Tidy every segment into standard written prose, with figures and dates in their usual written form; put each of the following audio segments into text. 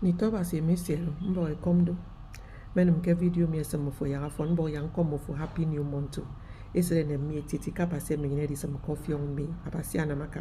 Ni toba si mi cielo, mbo e komdo. Menum ke video mi ese mofo ya afon mbo yang kom mofo happy new month. Ese ne mi titi kapa se mi ne di se mkofi on mi abasi ana maka.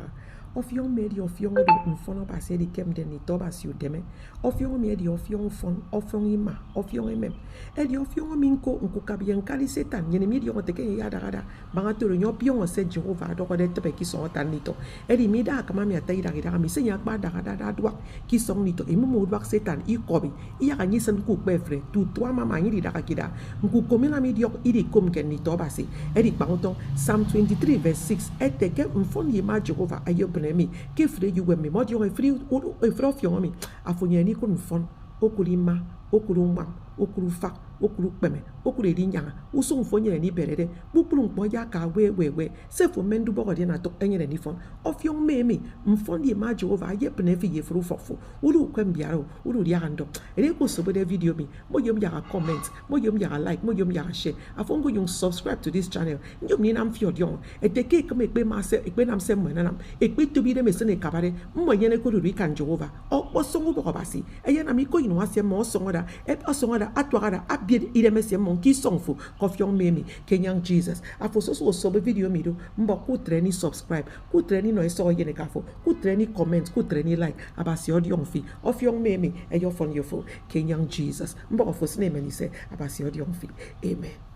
Ofion me di ofion do mfono ba se di kem de ni toba si udeme. Ofion me di ofion fon, ofion ima, ofion emem. E di ofion minko nko kabien kali setan yene mi di on teke ya dagada. Banga to nyo pion se Jehova do ko de tepe ki son tan nito. E di mi da kama mi atai da mi se yak ba dagada da dwa ki son nito. E mo dwa setan i kobi. I ya ni sen ku befre tu toi mama ni di dakida. Nku komina mi di ok iri kom ken ni toba si. E di bangoton Psalm 23 verse 6 e teke mfon yema Jehova ayo mi ke free you me modi o free o free of mi afonya ni ko nfon okuri ma okuru nwa okuru fa okuru peme okuru edi nyanga uso mfonye ni berede bupulu mpo ya ka we se fo mendu bo de na to enyere ni fon ofion meme mfon di ma Jehova ye pene fi ye furu fofo ulu kwem biaro ulu ri ando ere ko so de video mi mo yom ya comment mo yom ya like mo yom ya share afon go yum subscribe to this channel nyom ni nam fi odion eteke kama ekpe ma se ekpe nam se mo na nam ekpe to bi de me se ne kabare mo yene ko ru kan Jehova o so ngo bo basi eye na mi ko yin wa se mo so ngoda e so ngoda atwara abie ire me se mo ki songfu kofion meme Kenyan Jesus afoso so video mi do mbo ku treni subscribe ku treni no eso yene kafo ku treni comment ku treni like abasi odion fi ofion meme e yo fon yo fo Kenyan Jesus mbo ofo sine me ni se abasi odion fi amen.